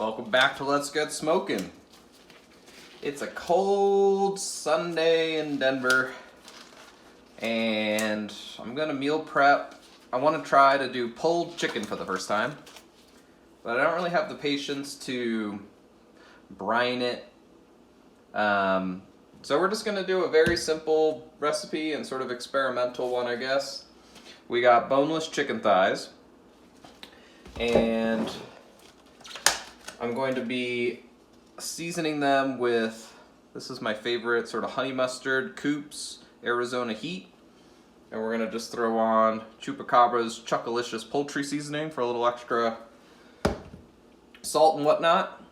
Welcome back to Let's Get Smokin'. It's a cold Sunday in Denver, and I'm gonna meal prep. I want to try to do pulled chicken for the first time, but I don't really have the patience to brine it. So we're just gonna do a very simple recipe and sort of experimental one, I guess. We got boneless chicken thighs, and I'm going to be seasoning them with, this is my favorite, sort of honey mustard, Coop's Arizona Heat. And we're gonna just throw on Chupacabra's Chuckalicious poultry seasoning for a little extra salt and whatnot.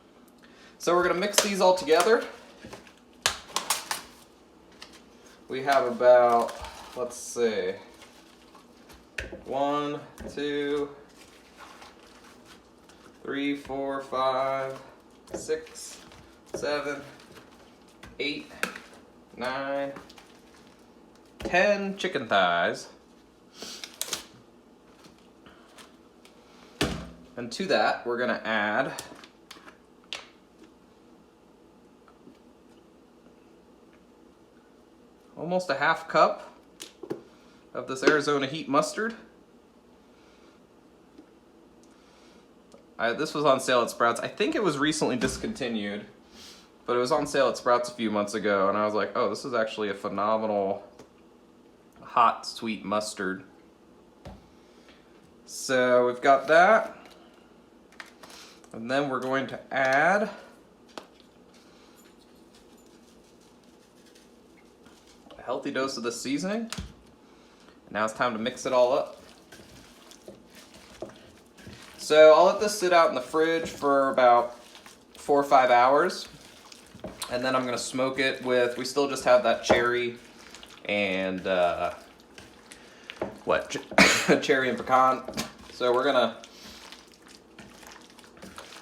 So we're gonna mix these all together. We have about, let's see, 1, 2, 3, 4, 5, 6, 7, 8, 9, 10 chicken thighs. And to that, we're gonna add almost a half cup of this Arizona Heat mustard. This was on sale at Sprouts. I think it was recently discontinued, but it was on sale at Sprouts a few months ago, and I was like, oh, this is actually a phenomenal hot, sweet mustard. So we've got that. And then we're going to add a healthy dose of this seasoning. And now it's time to mix it all up. So I'll let this sit out in the fridge for about 4 or 5 hours. And then I'm gonna smoke it with, we still just have that cherry and, cherry and pecan. So we're gonna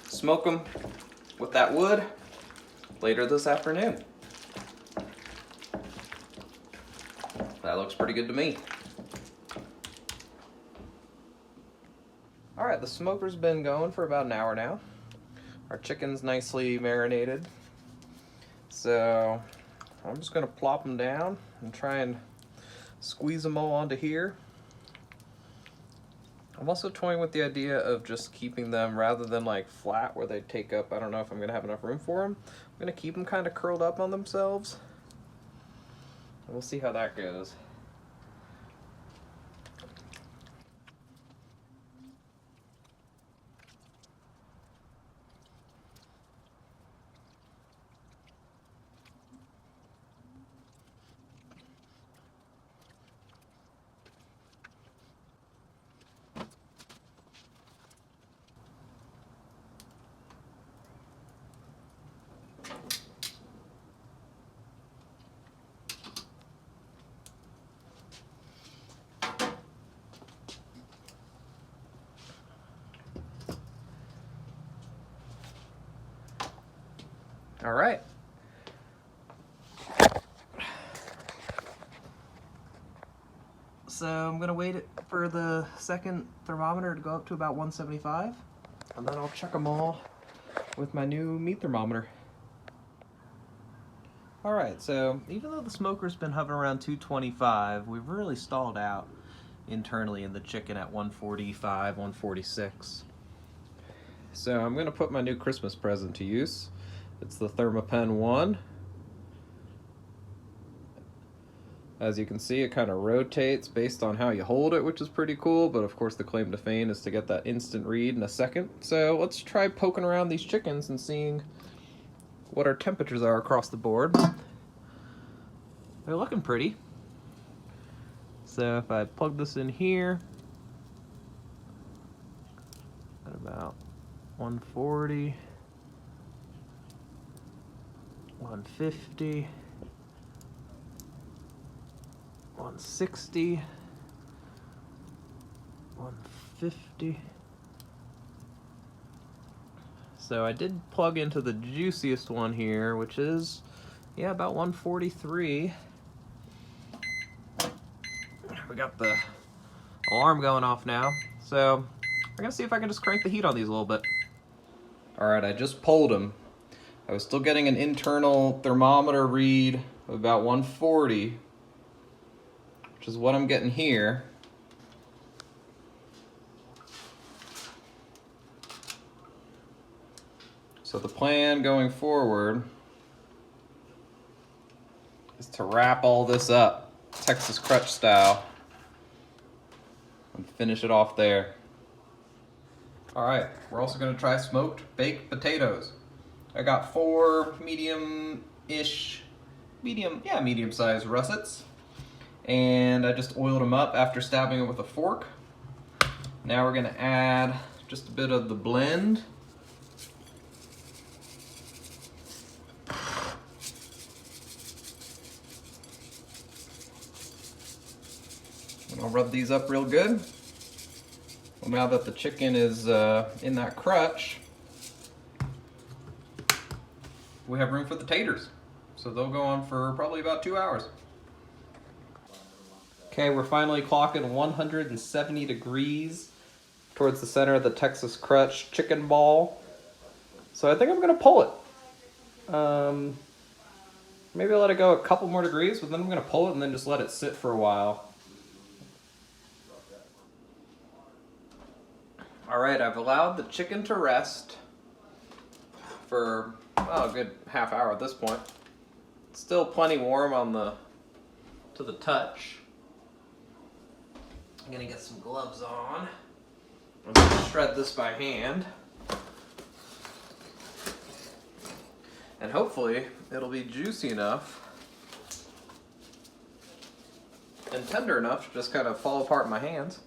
smoke them with that wood later this afternoon. That looks pretty good to me. Alright, the smoker's been going for about an hour now. Our chicken's nicely marinated. So I'm just going to plop them down and try and squeeze them all onto here. I'm also toying with the idea of just keeping them, rather than like flat where they take up, I don't know if I'm going to have enough room for them. I'm going to keep them kind of curled up on themselves. And we'll see how that goes. All right. So I'm gonna wait for the second thermometer to go up to about 175, and then I'll check them all with my new meat thermometer. All right, so even though the smoker's been hovering around 225, we've really stalled out internally in the chicken at 145, 146. So I'm gonna put my new Christmas present to use. It's the Thermapen One. As you can see, it kind of rotates based on how you hold it, which is pretty cool, but of course the claim to fame is to get that instant read in a second. So let's try poking around these chickens and seeing what our temperatures are across the board. They're looking pretty. So if I plug this in here, at about 140, 150, 160, 150. So I did plug into the juiciest one here, which is, yeah, about 143. We got the alarm going off now. So I'm gonna see if I can just crank the heat on these a little bit. All right, I just pulled them. I was still getting an internal thermometer read of about 140, which is what I'm getting here. So the plan going forward is to wrap all this up, Texas crutch style, and finish it off there. All right, we're also gonna try smoked baked potatoes. I got 4 medium-sized russets, and I just oiled them up after stabbing them with a fork. Now we're gonna add just a bit of the blend. And I'll rub these up real good. Well, now that the chicken is in that crutch, we have room for the taters. So they'll go on for probably about 2 hours. Okay, we're finally clocking 170 degrees towards the center of the Texas crutch chicken ball. So I think I'm gonna pull it. Maybe I'll let it go a couple more degrees, but then I'm gonna pull it and then just let it sit for a while. All right, I've allowed the chicken to rest for a good half hour at this point. It's still plenty warm to the touch. I'm gonna get some gloves on. I'm gonna shred this by hand. And hopefully it'll be juicy enough and tender enough to just kind of fall apart in my hands.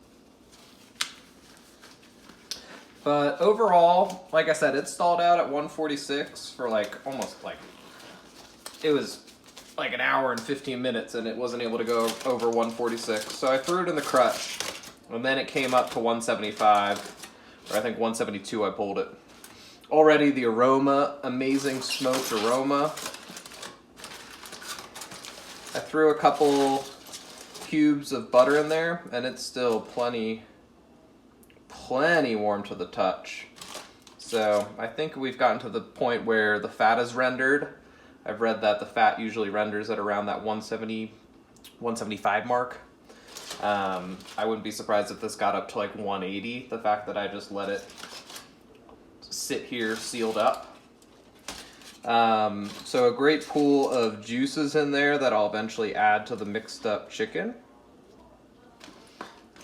But overall, like I said, it stalled out at 146 for it was like an hour and 15 minutes and it wasn't able to go over 146. So I threw it in the crutch and then it came up to 175, or I think 172 I pulled it. Already the aroma, amazing smoked aroma. I threw a couple cubes of butter in there and it's still plenty warm to the touch. So I think we've gotten to the point where the fat is rendered. I've read that the fat usually renders at around that 170, 175 mark. I wouldn't be surprised if this got up to like 180, the fact that I just let it sit here sealed up. So a great pool of juices in there that I'll eventually add to the mixed up chicken.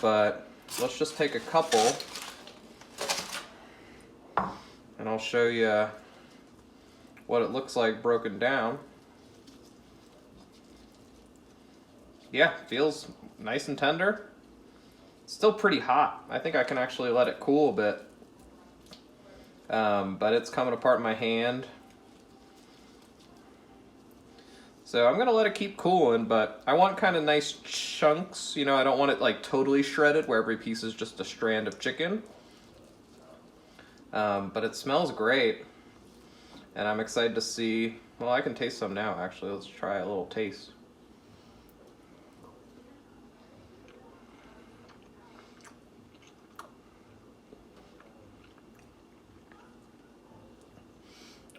But let's just take a couple and I'll show you what it looks like broken down. Yeah, feels nice and tender. Still pretty hot. I think I can actually let it cool a bit. But it's coming apart in my hand. So I'm gonna let it keep cooling, but I want kind of nice chunks. You know, I don't want it like totally shredded where every piece is just a strand of chicken. But it smells great. And I'm excited to see, well, I can taste some now actually. Let's try a little taste.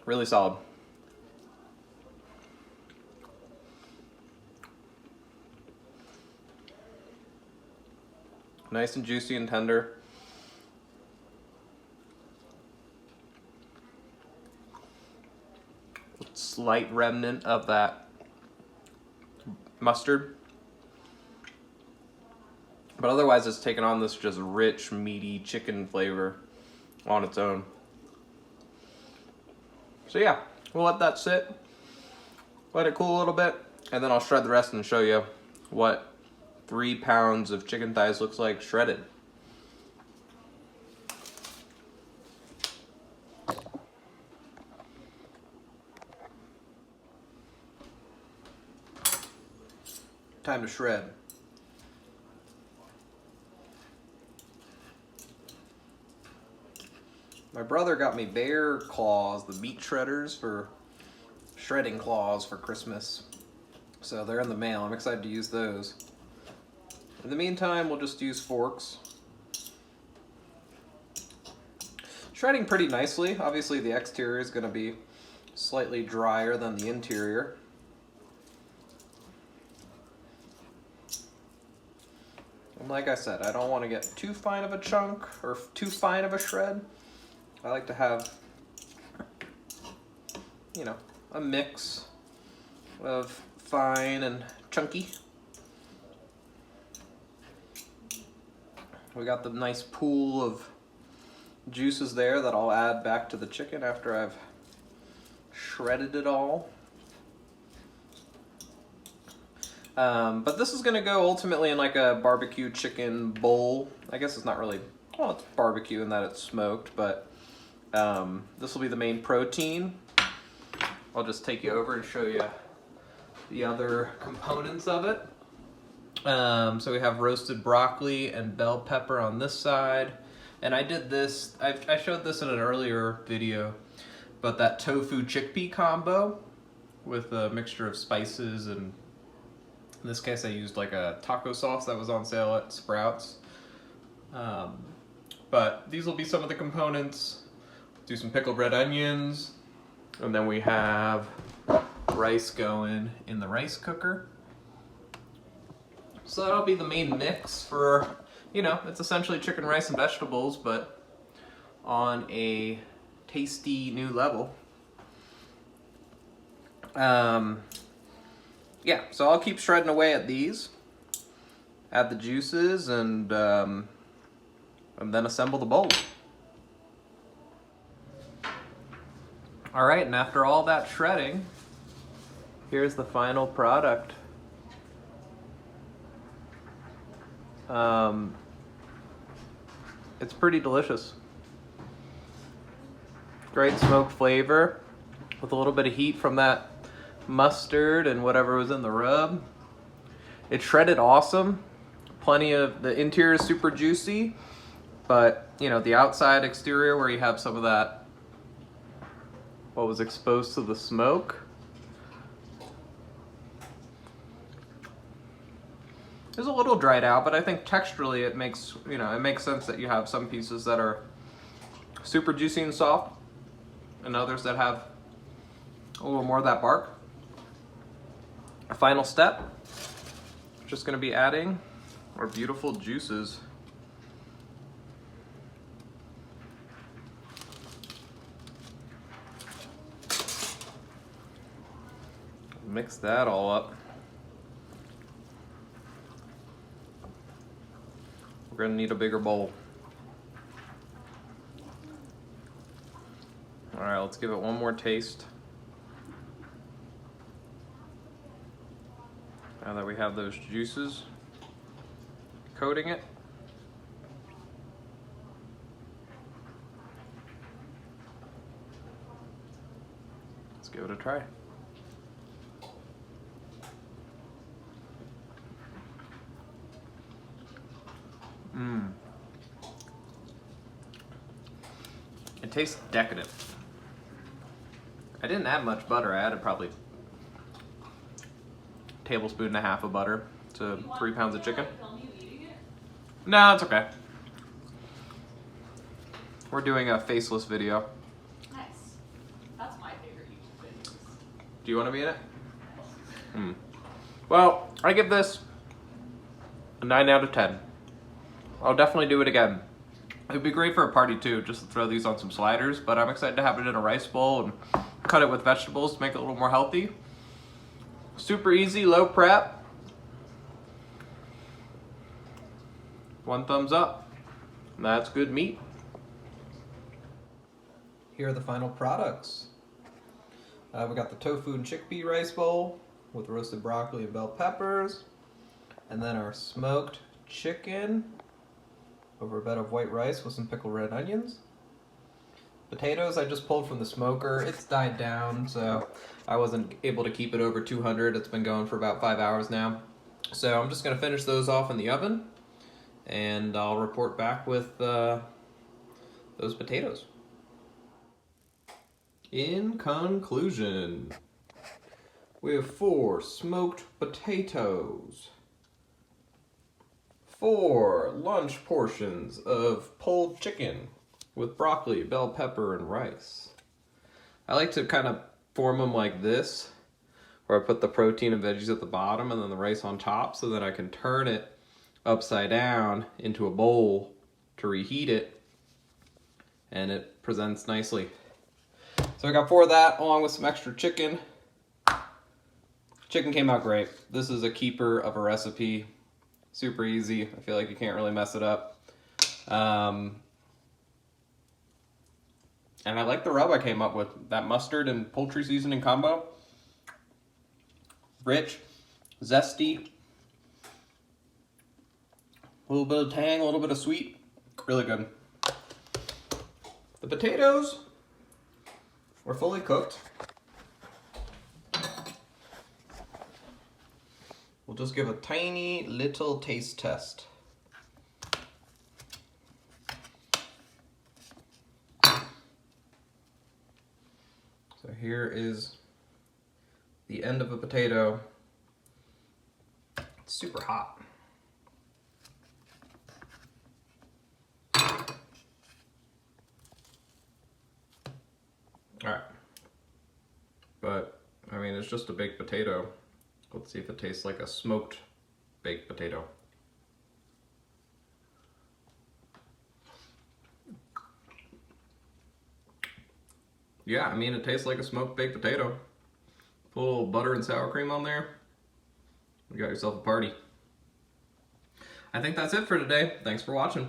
Really solid. Nice and juicy and tender. Slight remnant of that mustard. But otherwise it's taken on this just rich, meaty chicken flavor on its own. So yeah, we'll let that sit, let it cool a little bit, and then I'll shred the rest and show you what 3 pounds of chicken thighs looks like shredded. Time to shred. My brother got me bear claws, the meat shredders for shredding claws for Christmas. So they're in the mail. I'm excited to use those. In the meantime, we'll just use forks. shredding pretty nicely. Obviously the exterior is going to be slightly drier than the interior. And like I said, I don't want to get too fine of a chunk or too fine of a shred. I like to have, you know, a mix of fine and chunky. We got the nice pool of juices there that I'll add back to the chicken after I've shredded it all. But this is gonna go ultimately in like a barbecue chicken bowl. I guess it's not really, well, it's barbecue in that it's smoked, but this will be the main protein. I'll just take you over and show you the other components of it. So we have roasted broccoli and bell pepper on this side. And I did this, I showed this in an earlier video, but that tofu chickpea combo with a mixture of spices, and in this case I used like a taco sauce that was on sale at Sprouts. But these will be some of the components. Do some pickled red onions, and then we have rice going in the rice cooker. So that'll be the main mix for, you know, it's essentially chicken, rice, and vegetables, but on a tasty new level. Yeah, so I'll keep shredding away at these, add the juices, and then assemble the bowl. All right, and after all that shredding, here's the final product. It's pretty delicious. Great smoked flavor with a little bit of heat from that mustard and whatever was in the rub. It's shredded awesome. Plenty of, the interior is super juicy, but you know, the outside exterior where you have some of that, what was exposed to the smoke, is a little dried out, but I think texturally it makes, you know, it makes sense that you have some pieces that are super juicy and soft and others that have a little more of that bark. A final step, just gonna be adding our beautiful juices. Mix that all up. We're gonna need a bigger bowl. All right, let's give it one more taste. Now that we have those juices coating it. Let's give it a try. It tastes decadent. I didn't add much butter. I added probably a tablespoon and a half of butter to 3 pounds of chicken. No, it's okay. We're doing a faceless video. Nice. That's my favorite YouTube videos. Do you want to be in it? Well, I give this a 9 out of 10. I'll definitely do it again. It'd be great for a party too, just to throw these on some sliders, but I'm excited to have it in a rice bowl and cut it with vegetables to make it a little more healthy. Super easy, low prep. 1 thumbs up. And that's good meat. Here are the final products. We got the tofu and chickpea rice bowl with roasted broccoli and bell peppers. And then our smoked chicken over a bed of white rice with some pickled red onions. Potatoes I just pulled from the smoker. It's died down, so I wasn't able to keep it over 200. It's been going for about 5 hours now. So I'm just gonna finish those off in the oven, and I'll report back with those potatoes. In conclusion, we have 4 smoked potatoes, 4 lunch portions of pulled chicken with broccoli, bell pepper, and rice. I like to kind of form them like this, where I put the protein and veggies at the bottom and then the rice on top, so that I can turn it upside down into a bowl to reheat it, and it presents nicely. So I got 4 of that along with some extra chicken. Chicken came out great. This is a keeper of a recipe. Super easy. I feel like you can't really mess it up. And I like the rub I came up with. That mustard and poultry seasoning combo. Rich, zesty, a little bit of tang, a little bit of sweet. Really good. The potatoes were fully cooked. We'll just give a tiny little taste test. So here is the end of a potato. It's super hot. All right. But, I mean, it's just a baked potato. Let's see if it tastes like a smoked baked potato. Yeah, I mean, it tastes like a smoked baked potato. Put a little butter and sour cream on there. You got yourself a party. I think that's it for today. Thanks for watching.